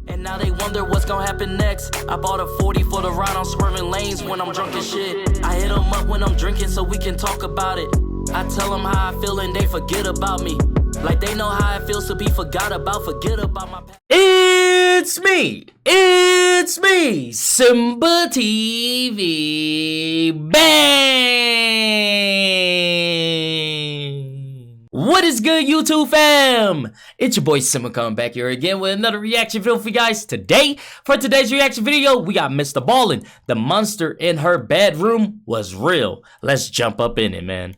And now they wonder what's gonna happen next. I bought a 40 for the ride, I'm swerving lanes when I'm drunk as shit. I hit them up when I'm drinking so we can talk about it. I tell them how I feel and they forget about me. Like they know how it feels to be forgot about, forget about my past. It's me, SimbaTV. Bang! What is good, YouTube fam? It's your boy Simba coming back here again with another reaction video for you guys today. For today's reaction video, we got Mr. Ballin'. The monster in her bedroom was real. Let's jump up in it, man.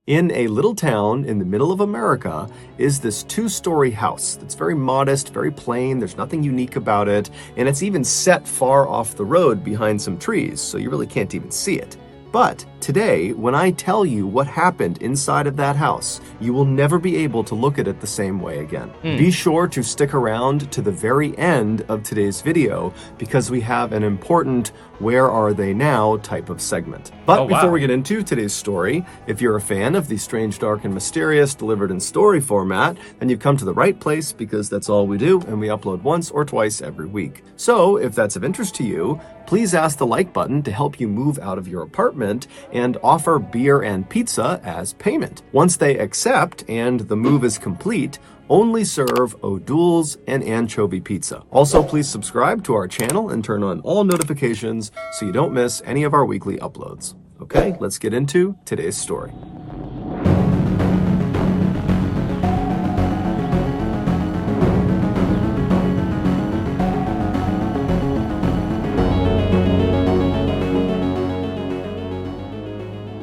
In a little town in the middle of America is this two-story house that's very modest, very plain, there's nothing unique about it, and it's even set far off the road behind some trees, so you really can't even see it. But today, when I tell you what happened inside of that house, you will never be able to look at it the same way again. Be sure to stick around to the very end of today's video because we have an important "Where Are They Now" type of segment. But before we get into today's story, if you're a fan of the strange, dark, and mysterious delivered in story format, then you've come to the right place because that's all we do, and we upload once or twice every week. So if that's of interest to you, please ask the like button to help you move out of your apartment and offer beer and pizza as payment. Once they accept and the move is complete, only serve O'Doul's and anchovy pizza. Also, please subscribe to our channel and turn on all notifications so you don't miss any of our weekly uploads. Okay, let's get into today's story.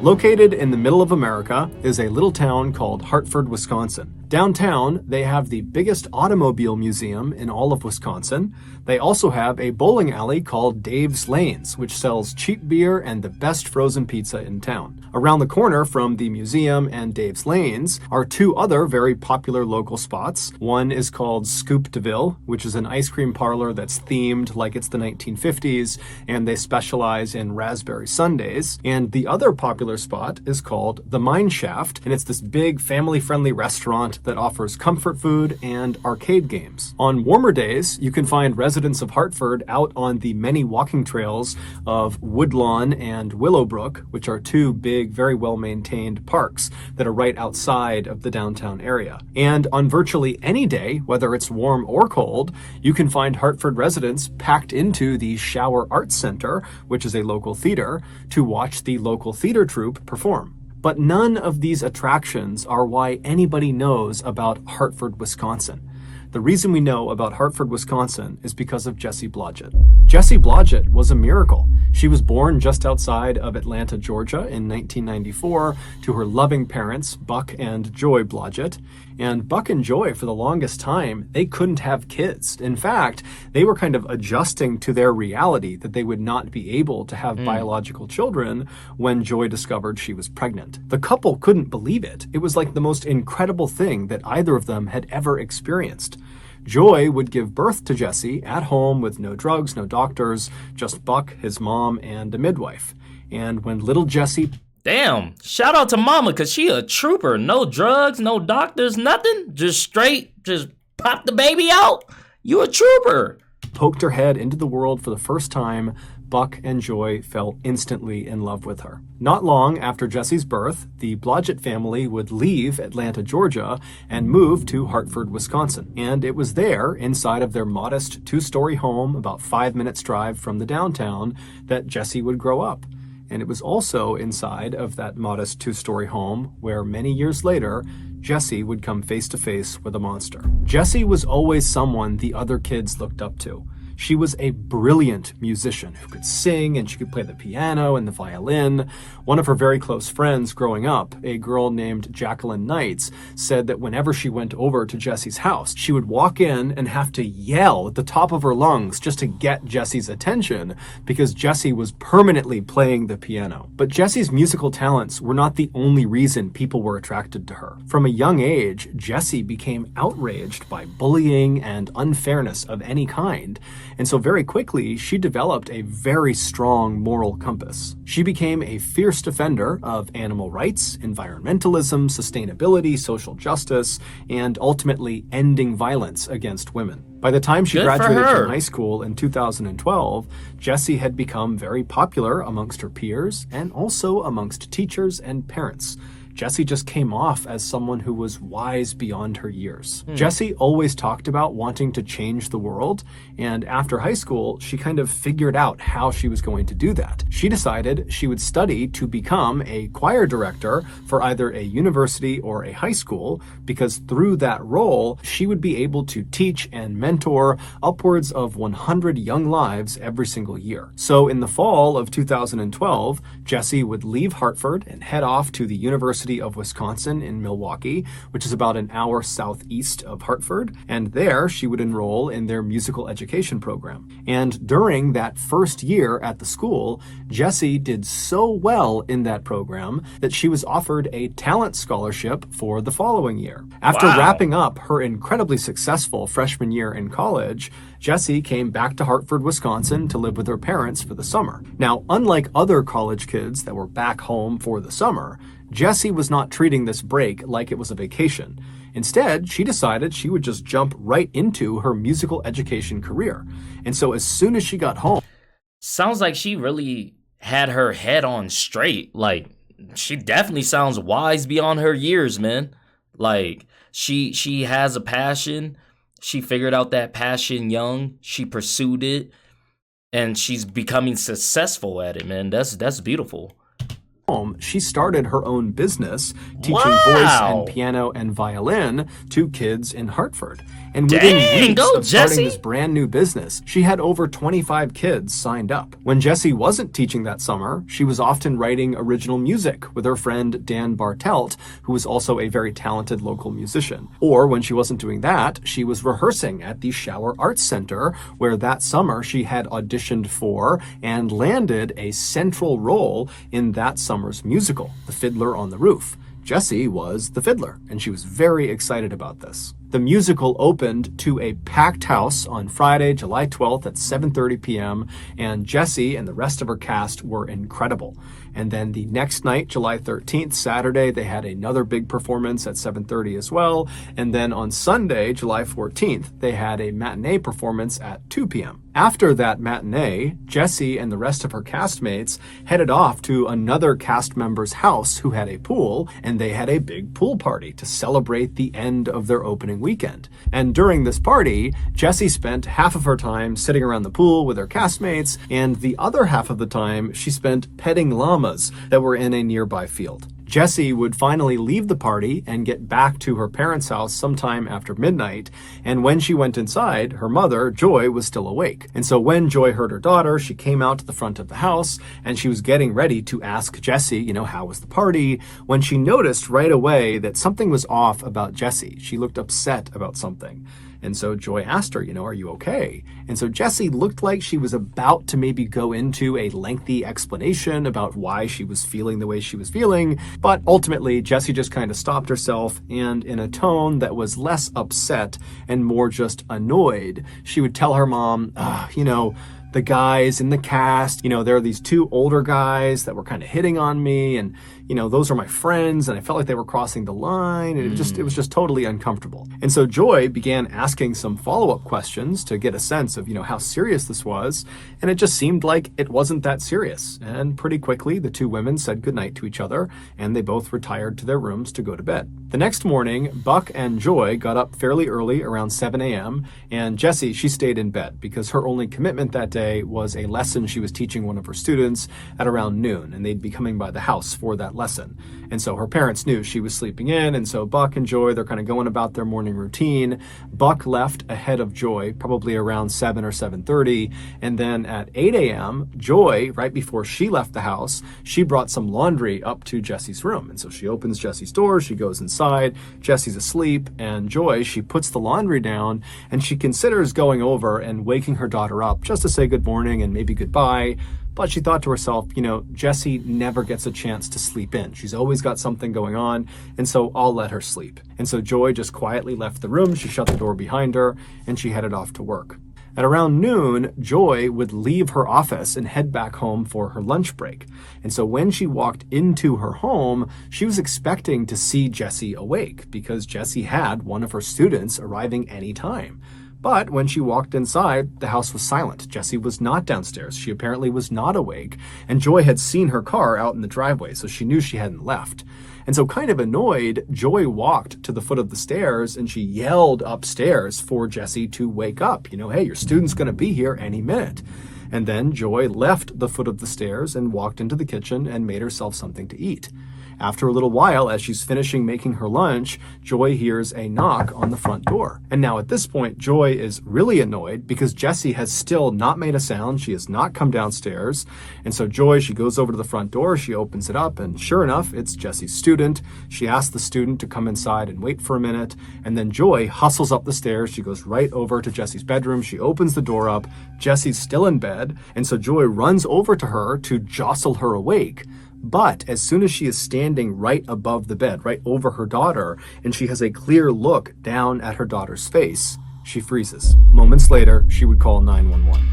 Located in the middle of America is a little town called Hartford, Wisconsin. Downtown, they have the biggest automobile museum in all of Wisconsin. They also have a bowling alley called Dave's Lanes, which sells cheap beer and the best frozen pizza in town. Around the corner from the museum and Dave's Lanes are two other very popular local spots. One is called SimbaTv, which is an ice cream parlor that's themed like it's the 1950s, and they specialize in raspberry sundaes. And the other popular spot is called the Mine Shaft, and it's this big family-friendly restaurant that offers comfort food and arcade games. On warmer days, you can find residents of Hartford out on the many walking trails of Woodlawn and Willowbrook, which are two big, very well-maintained parks that are right outside of the downtown area. And on virtually any day, whether it's warm or cold, you can find Hartford residents packed into the Shower Arts Center, which is a local theater, to watch the local theater troupe perform. But none of these attractions are why anybody knows about Hartford, Wisconsin. The reason we know about Hartford, Wisconsin is because of Jessie Blodgett. Jessie Blodgett was a miracle. She was born just outside of Atlanta, Georgia in 1994 to her loving parents, Buck and Joy Blodgett. And Buck and Joy, for the longest time, they couldn't have kids. In fact, they were kind of adjusting to their reality that they would not be able to have biological children when Joy discovered she was pregnant. The couple couldn't believe it. It was like the most incredible thing that either of them had ever experienced. Joy would give birth to Jessie at home with no drugs, no doctors, just Buck, his mom, and a midwife. And when little Jessie... Damn, shout out to mama, cause she a trooper. No drugs, no doctors, nothing. Just straight, just pop the baby out. You a trooper. Poked her head into the world for the first time, Buck and Joy fell instantly in love with her. Not long after Jessie's birth, the Blodgett family would leave Atlanta, Georgia, and move to Hartford, Wisconsin. And it was there, inside of their modest two-story home, about 5 minutes drive from the downtown, that Jessie would grow up. And it was also inside of that modest two-story home where many years later, Jessie would come face to face with a monster. Jessie was always someone the other kids looked up to. She was a brilliant musician who could sing and she could play the piano and the violin. One of her very close friends growing up, a girl named Jacqueline Knights, said that whenever she went over to Jessie's house, she would walk in and have to yell at the top of her lungs just to get Jessie's attention because Jessie was permanently playing the piano. But Jessie's musical talents were not the only reason people were attracted to her. From a young age, Jessie became outraged by bullying and unfairness of any kind. And so very quickly, she developed a very strong moral compass. She became a fierce defender of animal rights, environmentalism, sustainability, social justice, and ultimately ending violence against women. By the time she Good for graduated her. from high school in 2012, Jessie had become very popular amongst her peers and also amongst teachers and parents. Jessie just came off as someone who was wise beyond her years. Jessie always talked about wanting to change the world, and after high school, she kind of figured out how she was going to do that. She decided she would study to become a choir director for either a university or a high school, because through that role, she would be able to teach and mentor upwards of 100 young lives every single year. So in the fall of 2012, Jessie would leave Hartford and head off to the University of Wisconsin in Milwaukee, which is about an hour southeast of Hartford, and there she would enroll in their musical education program. And during that first year at the school, Jessie did so well in that program that she was offered a talent scholarship for the following year. After wrapping up her incredibly successful freshman year in college, Jessie came back to Hartford, Wisconsin to live with her parents for the summer. Now, unlike other college kids that were back home for the summer, Jessie was not treating this break like it was a vacation. Instead, she decided she would just jump right into her musical education career. And so as soon as she got home... Sounds like she really had her head on straight. Like, she definitely sounds wise beyond her years, man. Like, she has a passion. She figured out that passion young. She pursued it. And she's becoming successful at it, man. That's beautiful. She started her own business, teaching voice and piano and violin to kids in Hartford. And within weeks of starting this brand new business, she had over 25 kids signed up. When Jessie wasn't teaching that summer, she was often writing original music with her friend Dan Bartelt, who was also a very talented local musician. Or when she wasn't doing that, she was rehearsing at the Shower Arts Center, where that summer she had auditioned for and landed a central role in that summer's musical, The Fiddler on the Roof. Jessie was the fiddler, and she was very excited about this. The musical opened to a packed house on Friday, July 12th at 7:30 p.m., and Jessie and the rest of her cast were incredible. And then the next night, July 13th, Saturday, they had another big performance at 7:30 as well. And then on Sunday, July 14th, they had a matinee performance at 2 p.m. After that matinee, Jessie and the rest of her castmates headed off to another cast member's house who had a pool, and they had a big pool party to celebrate the end of their opening weekend. And during this party, Jessie spent half of her time sitting around the pool with her castmates, and the other half of the time she spent petting llamas that were in a nearby field. Jessie would finally leave the party and get back to her parents' house sometime after midnight, and when she went inside, her mother, Joy, was still awake. And so when Joy heard her daughter, she came out to the front of the house, and she was getting ready to ask Jessie, how was the party, when she noticed right away that something was off about Jessie. She looked upset about something. And so Joy asked her, are you okay? And so Jessie looked like she was about to maybe go into a lengthy explanation about why she was feeling the way she was feeling. But ultimately, Jessie just kind of stopped herself, and in a tone that was less upset and more just annoyed, she would tell her mom, the guys in the cast, there are these two older guys that were kind of hitting on me, and those are my friends, and I felt like they were crossing the line, and it was just totally uncomfortable. And so Joy began asking some follow-up questions to get a sense of, how serious this was, and it just seemed like it wasn't that serious. And pretty quickly, the two women said goodnight to each other, and they both retired to their rooms to go to bed. The next morning, Buck and Joy got up fairly early, around 7 a.m., and Jessie, she stayed in bed because her only commitment that day was a lesson she was teaching one of her students at around noon, and they'd be coming by the house for that lesson. And so her parents knew she was sleeping in, and so Buck and Joy, they're kind of going about their morning routine. Buck left ahead of Joy, probably around 7 or 7:30, and then at 8 a.m., Joy, right before she left the house, she brought some laundry up to Jessie's room. And so she opens Jessie's door, she goes inside, Jessie's asleep, and Joy, she puts the laundry down, and she considers going over and waking her daughter up just to say good morning and maybe goodbye. But she thought to herself, Jessie never gets a chance to sleep in. She's always got something going on, and so I'll let her sleep. And so Joy just quietly left the room, she shut the door behind her, and she headed off to work. At around noon, Joy would leave her office and head back home for her lunch break. And so when she walked into her home, she was expecting to see Jessie awake because Jessie had one of her students arriving any time. But when she walked inside, the house was silent. Jessie was not downstairs. She apparently was not awake. And Joy had seen her car out in the driveway, so she knew she hadn't left. And so kind of annoyed, Joy walked to the foot of the stairs and she yelled upstairs for Jessie to wake up. You know, hey, your student's going to be here any minute. And then Joy left the foot of the stairs and walked into the kitchen and made herself something to eat. After a little while, as she's finishing making her lunch, Joy hears a knock on the front door. And now at this point, Joy is really annoyed because Jessie has still not made a sound. She has not come downstairs. And so Joy, she goes over to the front door, she opens it up, and sure enough, it's Jessie's student. She asks the student to come inside and wait for a minute. And then Joy hustles up the stairs. She goes right over to Jessie's bedroom. She opens the door up. Jessie's still in bed. And so Joy runs over to her to jostle her awake. But as soon as she is standing right above the bed, right over her daughter, and she has a clear look down at her daughter's face, she freezes. Moments later, she would call 911.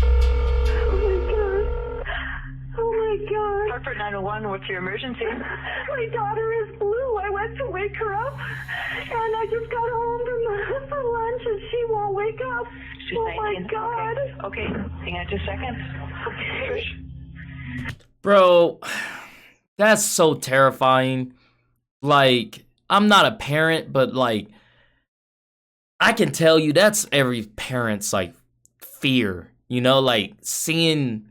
Oh my God. Hartford 901, what's your emergency? My daughter is blue. I went to wake her up, and I just got home from lunch, and she won't wake up. She's oh 19. My God. Okay, hang on just a second. Okay. Bro, that's so terrifying. Like, I'm not a parent, but like, I can tell you that's every parent's like fear, you know, like seeing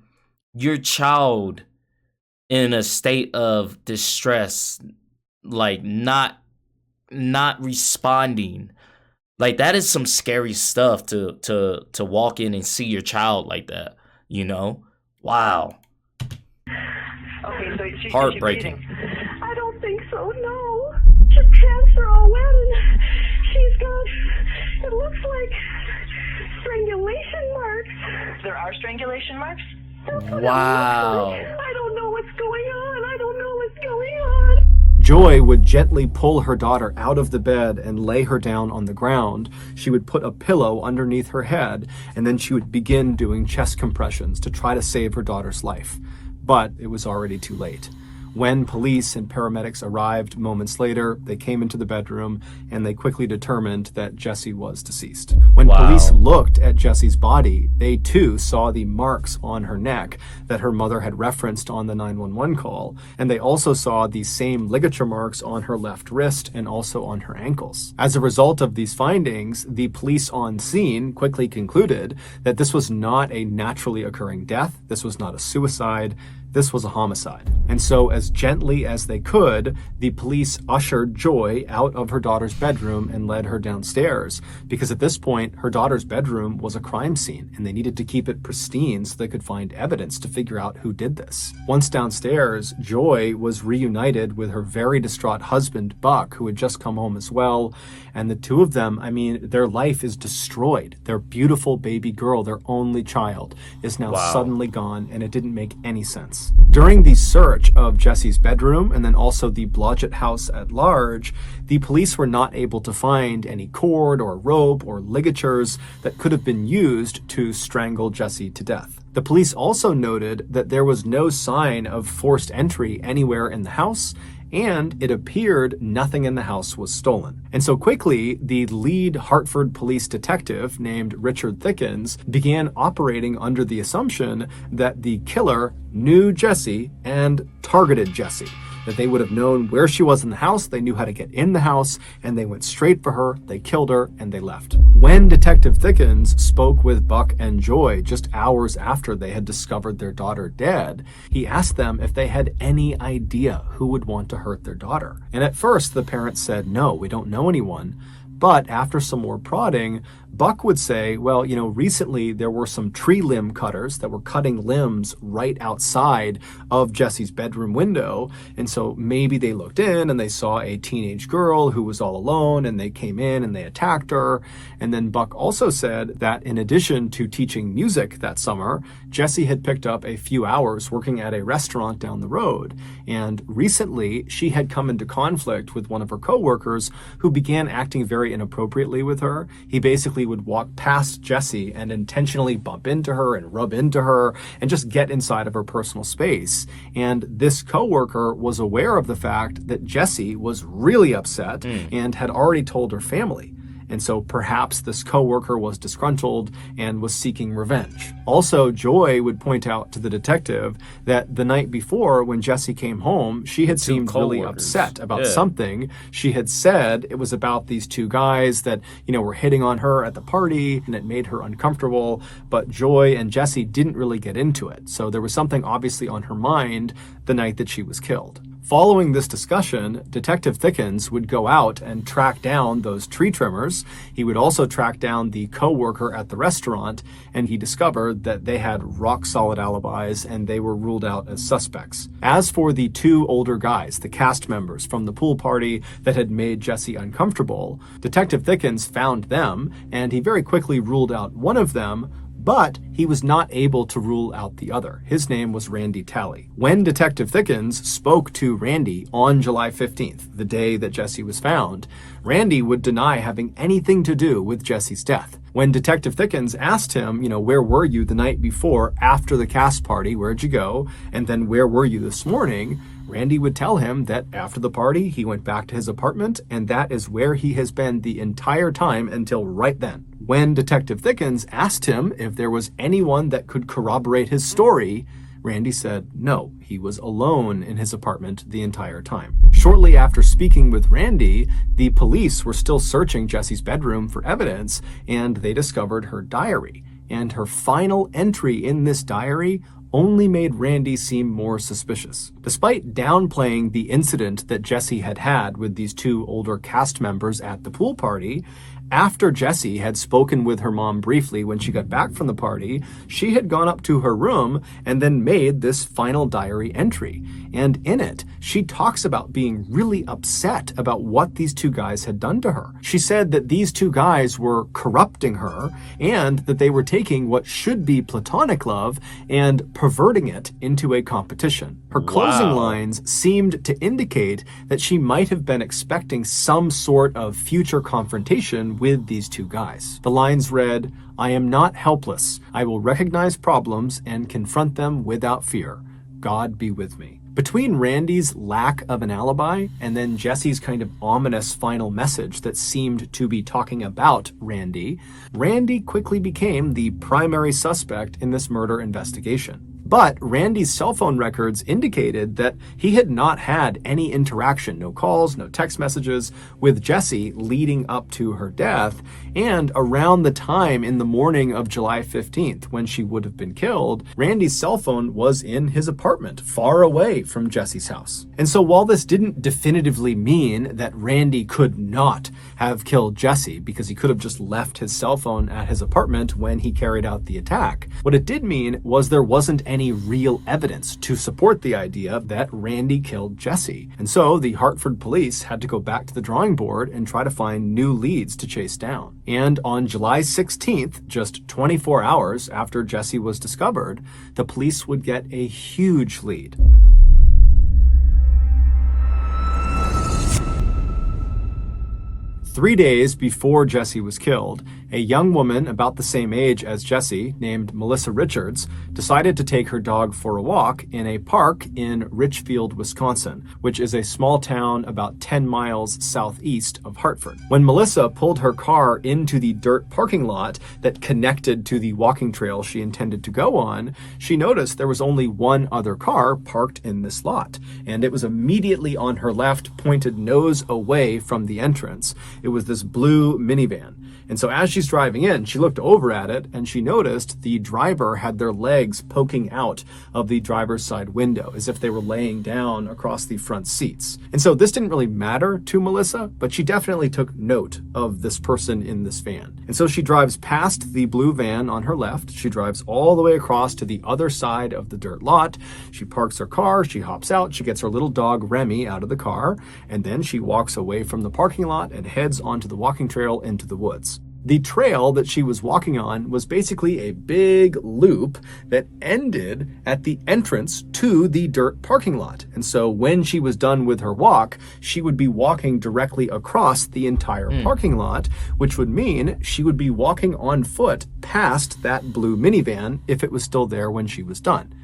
your child in a state of distress, like not responding. Like, that is some scary stuff to walk in and see your child like that, you know? Wow. Okay, so she's Heartbreaking. I don't think so, no. Her pants are all wet, and she's got, it looks like strangulation marks. There are strangulation marks? That's what Wow. it looks like. I don't know what's going on. I don't know what's going on. Joy would gently pull her daughter out of the bed and lay her down on the ground. She would put a pillow underneath her head, and then she would begin doing chest compressions to try to save her daughter's life. But it was already too late. When police and paramedics arrived moments later, they came into the bedroom and they quickly determined that Jessie was deceased. When police looked at Jessie's body, they too saw the marks on her neck that her mother had referenced on the 911 call, and they also saw the same ligature marks on her left wrist and also on her ankles. As a result of these findings, the police on scene quickly concluded that this was not a naturally occurring death, this was not a suicide, this was a homicide. And so as gently as they could, the police ushered Joy out of her daughter's bedroom and led her downstairs, because at this point, her daughter's bedroom was a crime scene and they needed to keep it pristine so they could find evidence to figure out who did this. Once downstairs, Joy was reunited with her very distraught husband, Buck, who had just come home as well. And the two of them, I mean, their life is destroyed. Their beautiful baby girl, their only child, is now suddenly gone, and it didn't make any sense. During the search of Jessie's bedroom and then also the Blodgett house at large, the police were not able to find any cord or rope or ligatures that could have been used to strangle Jessie to death. The police also noted that there was no sign of forced entry anywhere in the house, and it appeared nothing in the house was stolen. And so quickly, the lead Hartford police detective named Richard Thickens began operating under the assumption that the killer knew Jessie and targeted Jessie. That they would have known where she was in the house, they knew how to get in the house, and they went straight for her, they killed her, and they left. When Detective Thickens spoke with Buck and Joy just hours after they had discovered their daughter dead, he asked them if they had any idea who would want to hurt their daughter. And at first, the parents said, no, we don't know anyone. But after some more prodding, Buck would say, well, you know, recently there were some tree limb cutters that were cutting limbs right outside of Jessie's bedroom window. And so maybe they looked in and they saw a teenage girl who was all alone and they came in and they attacked her. And then Buck also said that in addition to teaching music that summer, Jessie had picked up a few hours working at a restaurant down the road. And recently she had come into conflict with one of her coworkers who began acting very inappropriately with her. He basically would walk past Jessie and intentionally bump into her and rub into her and just get inside of her personal space. And this coworker was aware of the fact that Jessie was really upset and had already told her family. And so perhaps this coworker was disgruntled and was seeking revenge. Also, Joy would point out to the detective that the night before when Jessie came home, she had seemed really upset about something. She had said it was about these two guys that, were hitting on her at the party, and it made her uncomfortable. But Joy and Jessie didn't really get into it. So there was something obviously on her mind the night that she was killed. Following this discussion, Detective Thickens would go out and track down those tree trimmers. He would also track down the co-worker at the restaurant, and he discovered that they had rock-solid alibis and they were ruled out as suspects. As for the two older guys, the cast members from the pool party that had made Jessie uncomfortable, Detective Thickens found them, and he very quickly ruled out one of them, but he was not able to rule out the other. His name was Randy Talley. When Detective Thickens spoke to Randy on July 15th, the day that Jessie was found, Randy would deny having anything to do with Jessie's death. When Detective Thickens asked him, where were you the night before after the cast party? Where'd you go? And then where were you this morning? Randy would tell him that after the party, he went back to his apartment, and that is where he has been the entire time until right then. When Detective Thickens asked him if there was anyone that could corroborate his story, Randy said no, he was alone in his apartment the entire time. Shortly after speaking with Randy, the police were still searching Jessie's bedroom for evidence, and they discovered her diary. And her final entry in this diary only made Randy seem more suspicious. Despite downplaying the incident that Jessie had had with these two older cast members at the pool party, after Jessie had spoken with her mom briefly when she got back from the party, she had gone up to her room and then made this final diary entry. And in it, she talks about being really upset about what these two guys had done to her. She said that these two guys were corrupting her and that they were taking what should be platonic love and perverting it into a competition. Her closing lines seemed to indicate that she might have been expecting some sort of future confrontation with these two guys. The lines read, "I am not helpless. I will recognize problems and confront them without fear. God be with me." Between Randy's lack of an alibi and then Jessie's kind of ominous final message that seemed to be talking about Randy, Randy quickly became the primary suspect in this murder investigation. But Randy's cell phone records indicated that he had not had any interaction, no calls, no text messages, with Jessie leading up to her death. And around the time in the morning of July 15th, when she would have been killed, Randy's cell phone was in his apartment, far away from Jessie's house. And so while this didn't definitively mean that Randy could not have killed Jessie, because he could have just left his cell phone at his apartment when he carried out the attack, what it did mean was there wasn't any real evidence to support the idea that Randy killed Jessie. And so the Hartford police had to go back to the drawing board and try to find new leads to chase down. And on July 16th, just 24 hours after Jessie was discovered, the police would get a huge lead. 3 days before Jessie was killed, a young woman about the same age as Jessie, named Melissa Richards, decided to take her dog for a walk in a park in Richfield, Wisconsin, which is a small town about 10 miles southeast of Hartford. When Melissa pulled her car into the dirt parking lot that connected to the walking trail she intended to go on, she noticed there was only one other car parked in this lot, and it was immediately on her left, pointed nose away from the entrance. It was this blue minivan. And so as she's driving in, she looked over at it and she noticed the driver had their legs poking out of the driver's side window as if they were laying down across the front seats. And so this didn't really matter to Melissa, but she definitely took note of this person in this van. And so she drives past the blue van on her left. She drives all the way across to the other side of the dirt lot. She parks her car, she hops out, she gets her little dog Remy out of the car, and then she walks away from the parking lot and heads onto the walking trail into the woods. The trail that she was walking on was basically a big loop that ended at the entrance to the dirt parking lot. And so when she was done with her walk, she would be walking directly across the entire parking lot, which would mean she would be walking on foot past that blue minivan if it was still there when she was done.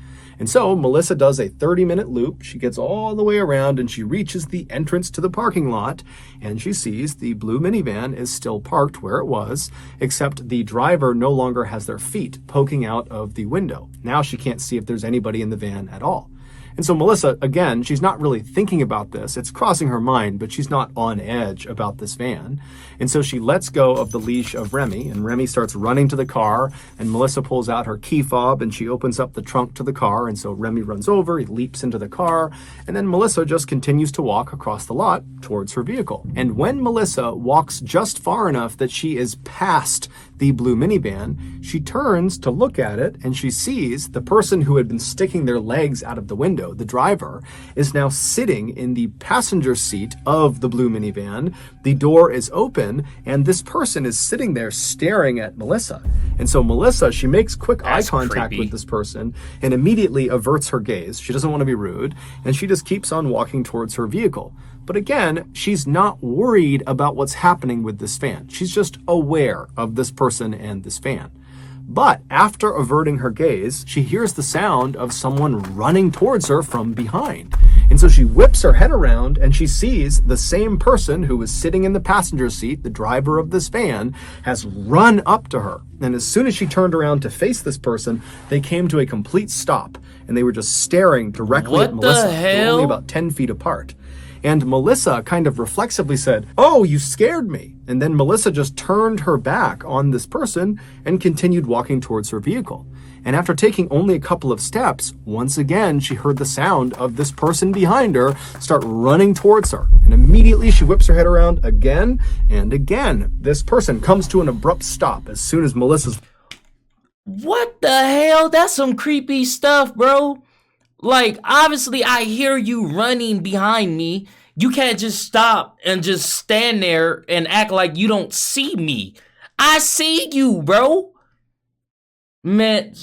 And so Melissa does a 30-minute loop. She gets all the way around and she reaches the entrance to the parking lot, and she sees the blue minivan is still parked where it was, except the driver no longer has their feet poking out of the window. Now she can't see if there's anybody in the van at all. And so Melissa, again, she's not really thinking about this. It's crossing her mind, but she's not on edge about this van. And so she lets go of the leash of Remy, and Remy starts running to the car, and Melissa pulls out her key fob and she opens up the trunk to the car. And so Remy runs over, he leaps into the car, and then Melissa just continues to walk across the lot towards her vehicle. And when Melissa walks just far enough that she is past the blue minivan, she turns to look at it and she sees the person who had been sticking their legs out of the window, the driver, is now sitting in the passenger seat of the blue minivan. The door is open and this person is sitting there staring at Melissa. And so Melissa, she makes quick eye contact with this person and immediately averts her gaze. She doesn't want to be rude, and she just keeps on walking towards her vehicle. But again, she's not worried about what's happening with this van. She's just aware of this person and this van. But after averting her gaze, she hears the sound of someone running towards her from behind. And so she whips her head around and she sees the same person who was sitting in the passenger seat, the driver of this van, has run up to her. And as soon as she turned around to face this person, they came to a complete stop and they were just staring directly at Melissa. They're only about 10 feet apart. And Melissa kind of reflexively said, "Oh, you scared me." And then Melissa just turned her back on this person and continued walking towards her vehicle. And after taking only a couple of steps, once again, she heard the sound of this person behind her start running towards her. And immediately she whips her head around again and again. This person comes to an abrupt stop as soon as Melissa's... What the hell? That's some creepy stuff, bro. Like, obviously, I hear you running behind me. You can't just stop and just stand there and act like you don't see me. I see you, bro. Man,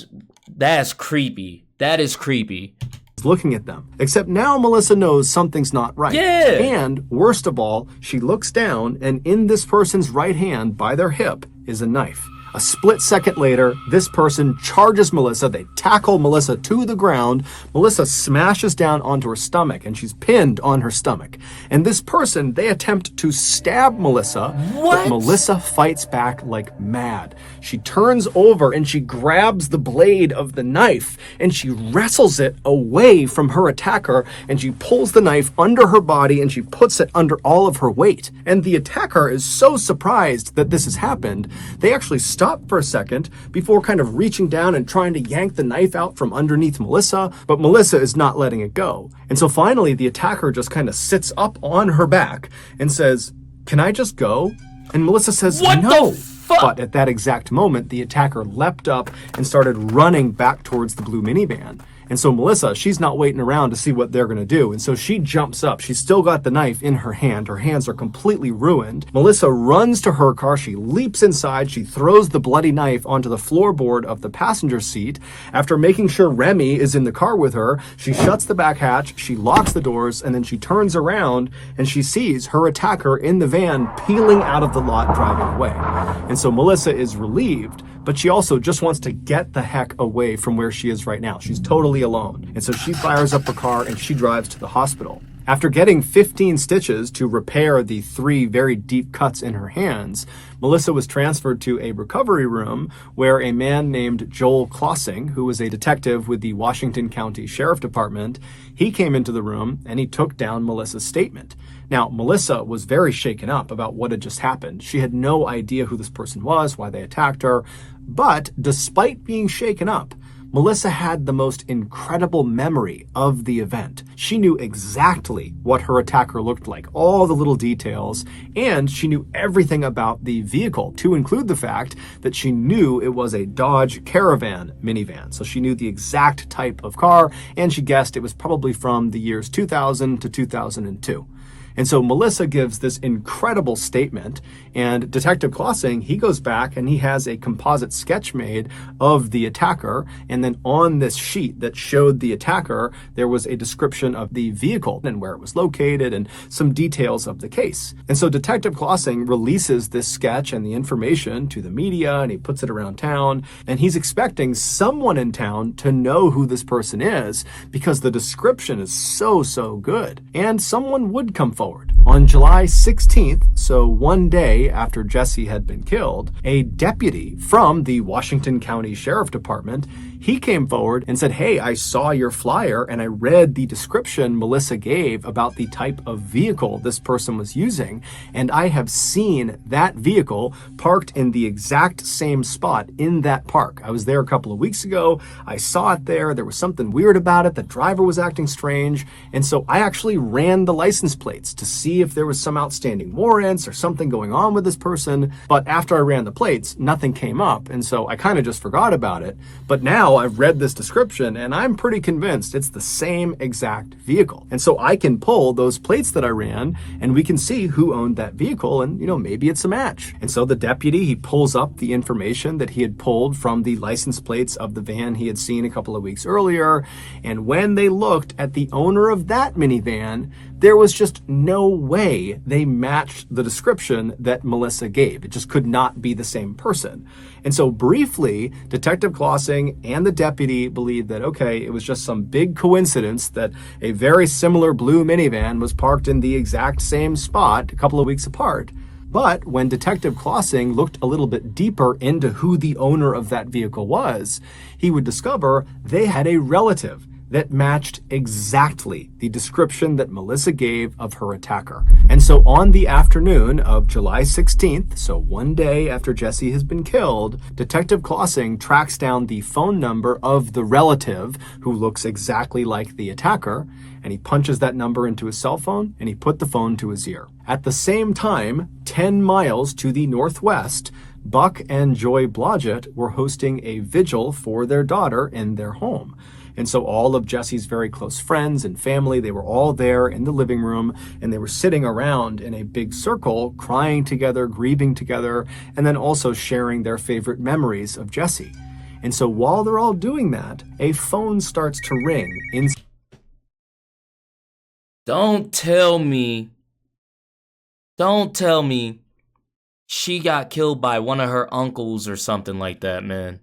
that's creepy. That is creepy. Looking at them. Except now Melissa knows something's not right. Yeah. And worst of all, she looks down, and in this person's right hand by their hip is a knife. A split second later, this person charges Melissa. They tackle Melissa to the ground. Melissa smashes down onto her stomach, and she's pinned on her stomach. And this person, they attempt to stab Melissa, but Melissa fights back like mad. She turns over and she grabs the blade of the knife, and she wrestles it away from her attacker, and she pulls the knife under her body, and she puts it under all of her weight. And the attacker is so surprised that this has happened, they actually stop for a second before kind of reaching down and trying to yank the knife out from underneath Melissa, but Melissa is not letting it go. And so finally the attacker just kind of sits up on her back and says, "Can I just go?" And Melissa says, "No." But at that exact moment, the attacker leapt up and started running back towards the blue minivan. And so Melissa, she's not waiting around to see what they're going to do. And so she jumps up. She's still got the knife in her hand. Her hands are completely ruined. Melissa runs to her car. She leaps inside. She throws the bloody knife onto the floorboard of the passenger seat. After making sure Remy is in the car with her, she shuts the back hatch. She locks the doors, and then she turns around and she sees her attacker in the van peeling out of the lot, driving away. And so Melissa is relieved, but she also just wants to get the heck away from where she is right now. She's totally alone. And so she fires up her car and she drives to the hospital. After getting 15 stitches to repair the 3 very deep cuts in her hands, Melissa was transferred to a recovery room where a man named Joel Klossing, who was a detective with the Washington County Sheriff Department, he came into the room and he took down Melissa's statement. Now, Melissa was very shaken up about what had just happened. She had no idea who this person was, why they attacked her. But despite being shaken up, Melissa had the most incredible memory of the event. She knew exactly what her attacker looked like, all the little details, and she knew everything about the vehicle, to include the fact that she knew it was a Dodge Caravan minivan. So she knew the exact type of car, and she guessed it was probably from the years 2000 to 2002. And so Melissa gives this incredible statement, and Detective Klossing, he goes back and he has a composite sketch made of the attacker, and then on this sheet that showed the attacker, there was a description of the vehicle and where it was located and some details of the case. And so Detective Klossing releases this sketch and the information to the media, and he puts it around town, and he's expecting someone in town to know who this person is because the description is so good. And someone would come forward. On July 16th, so one day after Jessie had been killed, a deputy from the Washington County Sheriff Department, he came forward and said, hey, I saw your flyer and I read the description Melissa gave about the type of vehicle this person was using, and I have seen that vehicle parked in the exact same spot in that park. I was there a couple of weeks ago. I saw it there. There was something weird about it. The driver was acting strange. And so I actually ran the license plates to see if there was some outstanding warrants or something going on with this person. But after I ran the plates, nothing came up. And so I kind of just forgot about it. But now I've read this description and I'm pretty convinced it's the same exact vehicle. And so I can pull those plates that I ran and we can see who owned that vehicle, and maybe it's a match. And so the deputy, he pulls up the information that he had pulled from the license plates of the van he had seen a couple of weeks earlier. And when they looked at the owner of that minivan, there was just no way they matched the description that Melissa gave. It just could not be the same person. And so briefly, Detective Klossing and the deputy believed that, okay, it was just some big coincidence that a very similar blue minivan was parked in the exact same spot a couple of weeks apart. But when Detective Klossing looked a little bit deeper into who the owner of that vehicle was, he would discover they had a relative that matched exactly the description that Melissa gave of her attacker. And so on the afternoon of July 16th, so one day after Jessie has been killed, Detective Klossing tracks down the phone number of the relative who looks exactly like the attacker, and he punches that number into his cell phone and he put the phone to his ear. At the same time, 10 miles to the northwest, Buck and Joy Blodgett were hosting a vigil for their daughter in their home. And so all of Jessie's very close friends and family, they were all there in the living room, and they were sitting around in a big circle, crying together, grieving together, and then also sharing their favorite memories of Jessie. And so while they're all doing that, a phone starts to ring in. Don't tell me she got killed by one of her uncles or something like that, man.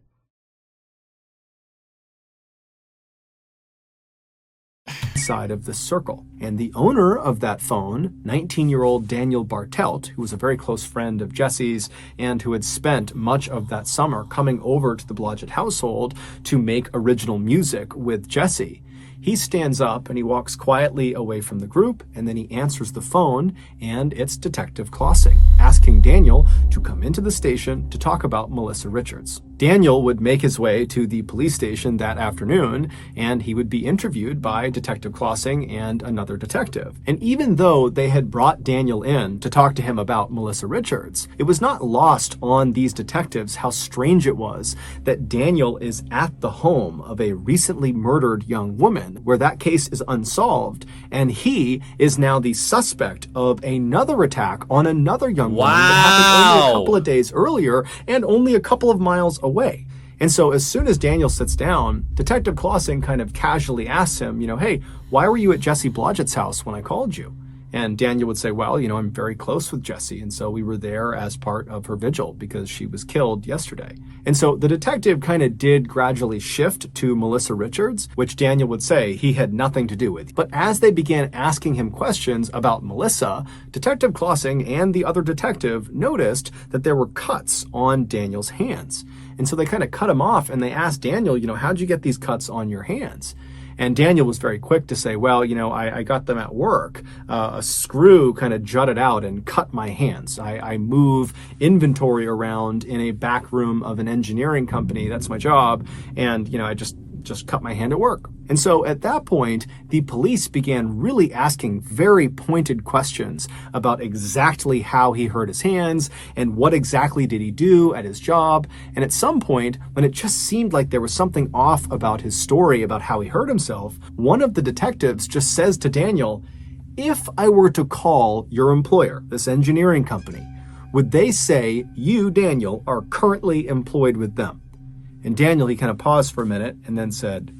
Side of the circle. And the owner of that phone, 19-year-old Daniel Bartelt, who was a very close friend of Jessie's and who had spent much of that summer coming over to the Blodgett household to make original music with Jessie. He stands up and he walks quietly away from the group, and then he answers the phone, and it's Detective Klossing asking Daniel to come into the station to talk about Melissa Richards. Daniel would make his way to the police station that afternoon, and he would be interviewed by Detective Klossing and another detective. And even though they had brought Daniel in to talk to him about Melissa Richards, it was not lost on these detectives how strange it was that Daniel is at the home of a recently murdered young woman where that case is unsolved, and he is now the suspect of another attack on another young woman that happened only a couple of days earlier and only a couple of miles away. And so as soon as Daniel sits down, Detective Klossing kind of casually asks him, hey, why were you at Jessie Blodgett's house when I called you? And Daniel would say, well, I'm very close with Jessie, and so we were there as part of her vigil because she was killed yesterday. And so the detective kind of did gradually shift to Melissa Richards, which Daniel would say he had nothing to do with. But as they began asking him questions about Melissa, Detective Klossing and the other detective noticed that there were cuts on Daniel's hands. And so they kind of cut him off and they asked Daniel, how'd you get these cuts on your hands? And Daniel was very quick to say, well, I got them at work. A screw kind of jutted out and cut my hands. I move inventory around in a back room of an engineering company. That's my job. And, I just cut my hand at work. And so at that point, the police began really asking very pointed questions about exactly how he hurt his hands and what exactly did he do at his job. And at some point, when it just seemed like there was something off about his story about how he hurt himself, one of the detectives just says to Daniel, if I were to call your employer, this engineering company, would they say you, Daniel, are currently employed with them? And Daniel, he kind of paused for a minute and then said,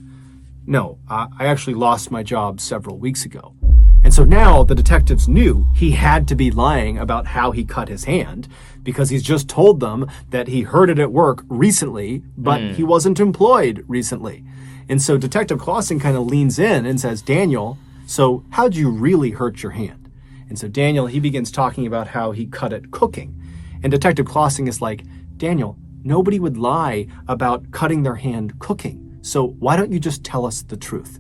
no, I actually lost my job several weeks ago. And so now the detectives knew he had to be lying about how he cut his hand, because he's just told them that he hurt it at work recently, but he wasn't employed recently. And so Detective Clausen kind of leans in and says, Daniel, so how'd you really hurt your hand? And so Daniel, he begins talking about how he cut it cooking. And Detective Clausen is like, Daniel, nobody would lie about cutting their hand cooking. So why don't you just tell us the truth?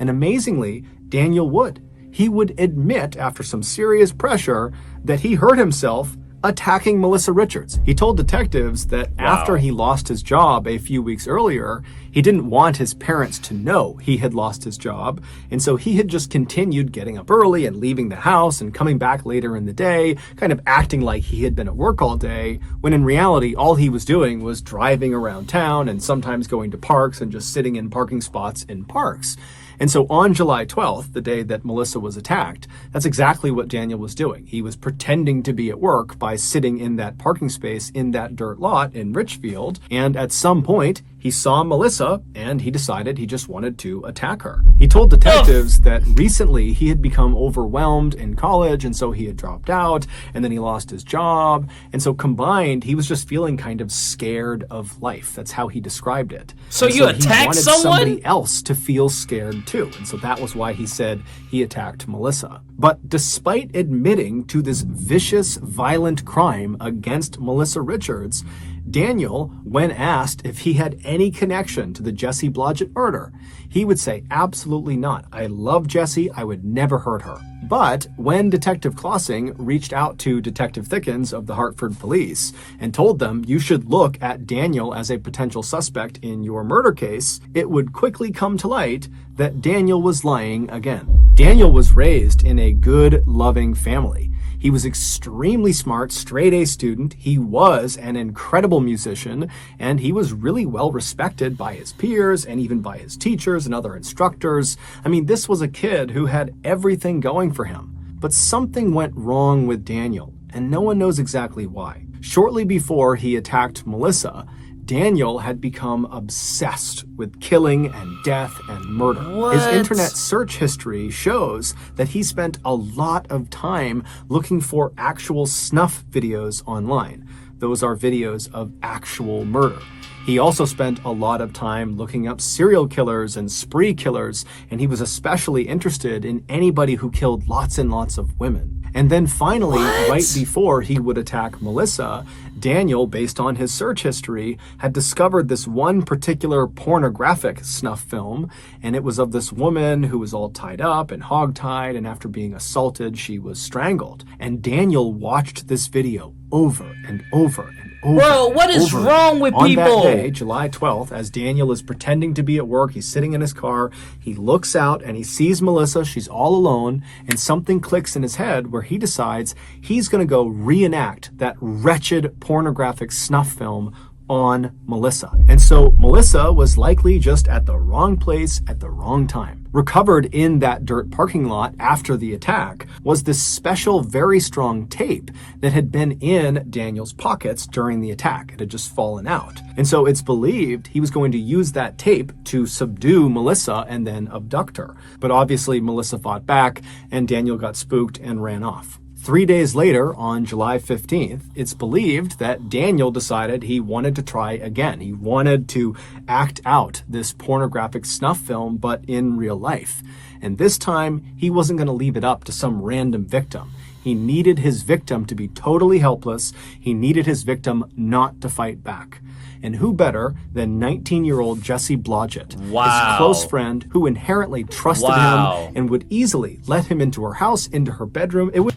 And amazingly, Daniel would. He would admit, after some serious pressure, that he hurt himself attacking Melissa Richards. He told detectives that after he lost his job a few weeks earlier, he didn't want his parents to know he had lost his job, and so he had just continued getting up early and leaving the house and coming back later in the day, kind of acting like he had been at work all day, when in reality, all he was doing was driving around town and sometimes going to parks and just sitting in parking spots in parks. And so on July 12th, the day that Melissa was attacked, that's exactly what Daniel was doing. He was pretending to be at work by sitting in that parking space in that dirt lot in Richfield. And at some point, he saw Melissa and he decided he just wanted to attack her. He told detectives that recently he had become overwhelmed in college, and so he had dropped out, and then he lost his job. And so combined, he was just feeling kind of scared of life. That's how he described it. So and you attacked he wanted someone? Somebody else to feel scared too. And so that was why he said he attacked Melissa. But despite admitting to this vicious, violent crime against Melissa Richards, Daniel, when asked if he had any connection to the Jessie Blodgett murder, he would say, absolutely not. I love Jessie. I would never hurt her. But when Detective Clausen reached out to Detective Thickens of the Hartford police and told them you should look at Daniel as a potential suspect in your murder case, it would quickly come to light that Daniel was lying again. Daniel was raised in a good, loving family. He was extremely smart, straight-A student. He was an incredible musician, and he was really well respected by his peers and even by his teachers and other instructors. I mean, this was a kid who had everything going for him. But something went wrong with Daniel, and no one knows exactly why. Shortly before he attacked Melissa, Daniel had become obsessed with killing and death and murder. What? His internet search history shows that he spent a lot of time looking for actual snuff videos online. Those are videos of actual murder. He also spent a lot of time looking up serial killers and spree killers, and he was especially interested in anybody who killed lots and lots of women. And then finally, right before he would attack Melissa, Daniel, based on his search history, had discovered this one particular pornographic snuff film, and it was of this woman who was all tied up and hogtied, and after being assaulted, she was strangled. And Daniel watched this video over and over and over. Bro, what is wrong with people? On that day, July 12th, as Daniel is pretending to be at work, he's sitting in his car, he looks out and he sees Melissa, she's all alone, and something clicks in his head where he decides he's going to go reenact that wretched pornographic snuff film on Melissa. And so Melissa was likely just at the wrong place at the wrong time. Recovered in that dirt parking lot after the attack was this special, very strong tape that had been in Daniel's pockets during the attack. It had just fallen out. And so it's believed he was going to use that tape to subdue Melissa and then abduct her. But obviously Melissa fought back and Daniel got spooked and ran off. 3 days later, on July 15th, it's believed that Daniel decided he wanted to try again. He wanted to act out this pornographic snuff film, but in real life. And this time, he wasn't going to leave it up to some random victim. He needed his victim to be totally helpless. He needed his victim not to fight back. And who better than 19-year-old Jessie Blodgett, Wow. his close friend who inherently trusted Wow. him and would easily let him into her house, into her bedroom. It would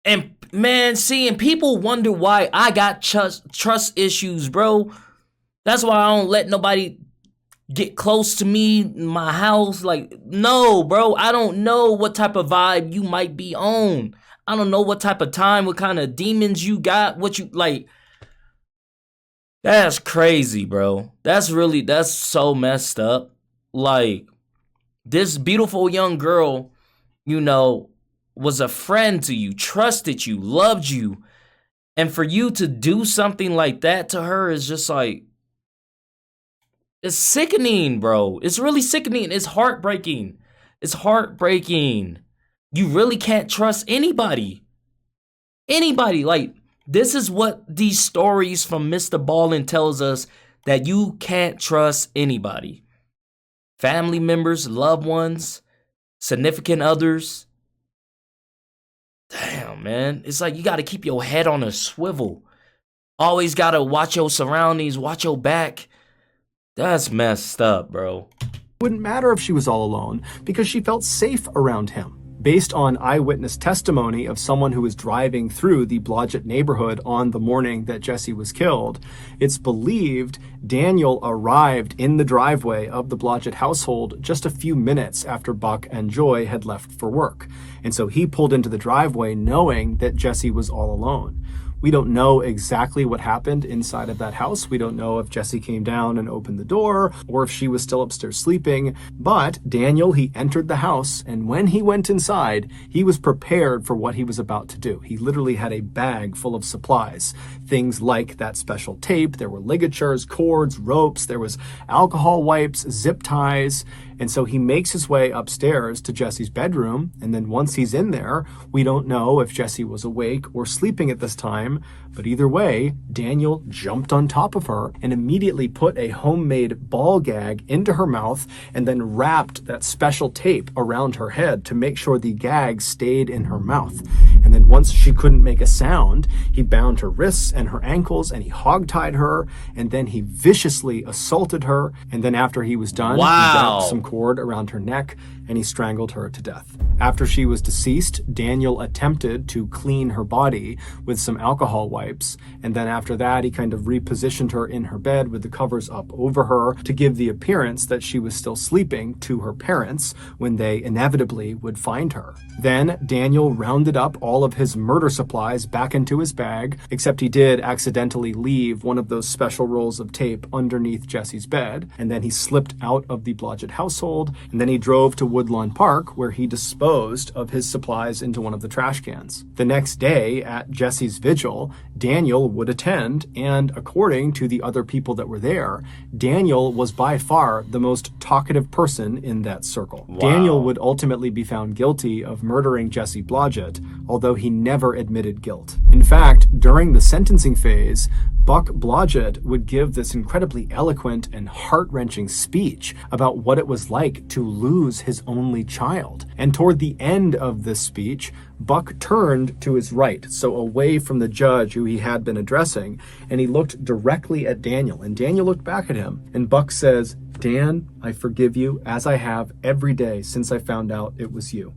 And man, seeing people wonder why I got trust issues, bro. That's why I don't let nobody get close to me in my house. Like, no, bro, I don't know what type of vibe you might be on. I don't know what type of time, what kind of demons you got, what you like. That's crazy, bro. That's so messed up. Like, this beautiful young girl you know, was a friend to you, trusted you, loved you. And for you to do something like that to her is just like, it's sickening, bro. It's really sickening. It's heartbreaking. It's heartbreaking. You really can't trust anybody. Anybody. Like, this is what these stories from Mr. Ballin tells us, that you can't trust anybody. Family members, loved ones, significant others. Damn, man. It's like you got to keep your head on a swivel. Always got to watch your surroundings, watch your back. That's messed up, bro. Wouldn't matter if she was all alone because she felt safe around him. Based on eyewitness testimony of someone who was driving through the Blodgett neighborhood on the morning that Jessie was killed, it's believed Daniel arrived in the driveway of the Blodgett household just a few minutes after Buck and Joy had left for work. And so he pulled into the driveway knowing that Jessie was all alone. We don't know exactly what happened inside of that house. We don't know if Jessie came down and opened the door or if she was still upstairs sleeping. But Daniel, he entered the house, and when he went inside, he was prepared for what he was about to do. He literally had a bag full of supplies. Things like that special tape, there were ligatures, cords, ropes, there was alcohol wipes, zip ties. And so he makes his way upstairs to Jessie's bedroom, and then once he's in there, we don't know if Jessie was awake or sleeping at this time, but either way, Daniel jumped on top of her and immediately put a homemade ball gag into her mouth and then wrapped that special tape around her head to make sure the gag stayed in her mouth. And then once she couldn't make a sound, he bound her wrists and her ankles and he hogtied her, and then he viciously assaulted her, and then after he was done, he wrapped some cord around her neck and he strangled her to death. After she was deceased, Daniel attempted to clean her body with some alcohol wipes, and then after that he kind of repositioned her in her bed with the covers up over her to give the appearance that she was still sleeping to her parents when they inevitably would find her. Then Daniel rounded up all of his murder supplies back into his bag, except he did accidentally leave one of those special rolls of tape underneath Jessie's bed, and then he slipped out of the Blodgett household, and then he drove to Woodlawn Park, where he disposed of his supplies into one of the trash cans. The next day, at Jessie's vigil, Daniel would attend, and according to the other people that were there, Daniel was by far the most talkative person in that circle. Wow. Daniel would ultimately be found guilty of murdering Jessie Blodgett, although he never admitted guilt. In fact, during the sentencing phase, Buck Blodgett would give this incredibly eloquent and heart-wrenching speech about what it was like to lose his only child. And toward the end of this speech, Buck turned to his right, so away from the judge who he had been addressing, and he looked directly at Daniel. And Daniel looked back at him, and Buck says, "Dan, I forgive you as I have every day since I found out it was you."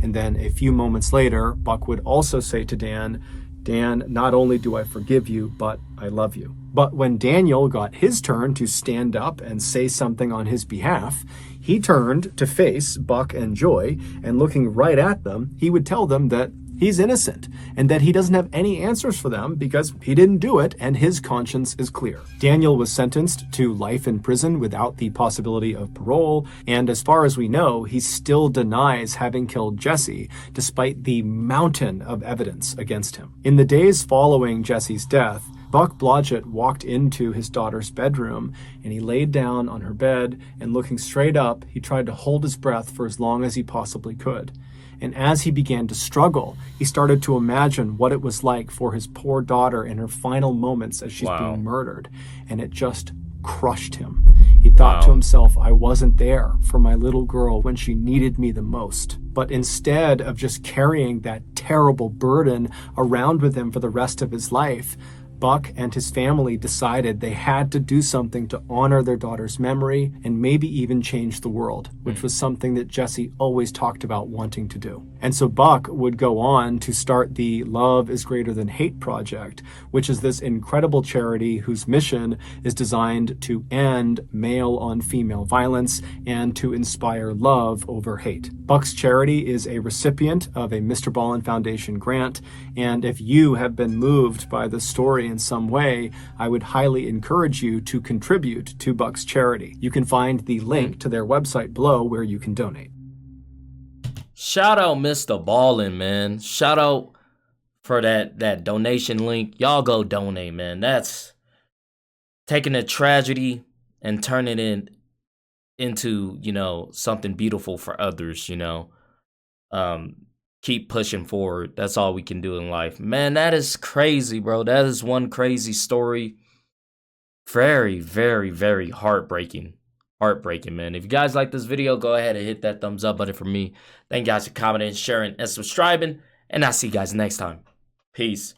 And then a few moments later, Buck would also say to Dan, "Dan, not only do I forgive you, but I love you." But when Daniel got his turn to stand up and say something on his behalf, he turned to face Buck and Joy, and looking right at them, he would tell them that he's innocent and that he doesn't have any answers for them because he didn't do it and his conscience is clear. Daniel was sentenced to life in prison without the possibility of parole, and as far as we know, he still denies having killed Jessie despite the mountain of evidence against him. In the days following Jessie's death, Buck Blodgett walked into his daughter's bedroom and he laid down on her bed, and looking straight up, he tried to hold his breath for as long as he possibly could. And as he began to struggle, he started to imagine what it was like for his poor daughter in her final moments as she's being murdered. And it just crushed him. He thought to himself, I wasn't there for my little girl when she needed me the most. But instead of just carrying that terrible burden around with him for the rest of his life, Buck and his family decided they had to do something to honor their daughter's memory and maybe even change the world, which was something that Jessie always talked about wanting to do. And so Buck would go on to start the Love is Greater Than Hate project, which is this incredible charity whose mission is designed to end male-on-female violence and to inspire love over hate. Buck's charity is a recipient of a Mr. Ballin Foundation grant, and if you have been moved by the story in some way, I would highly encourage you to contribute to Buck's charity. You can find the link to their website below where you can donate. Shout out Mr. Ballin, man. Shout out for that donation link. Y'all go donate, man. That's taking a tragedy and turning it into, you know, something beautiful for others, you know. Keep pushing forward. That's all we can do in life. Man, that is crazy, bro. That is one crazy story. Very, very, very heartbreaking. Heartbreaking, man. If you guys like this video, go ahead and hit that thumbs up button for me. Thank you guys for commenting, sharing, and subscribing. And I'll see you guys next time. Peace.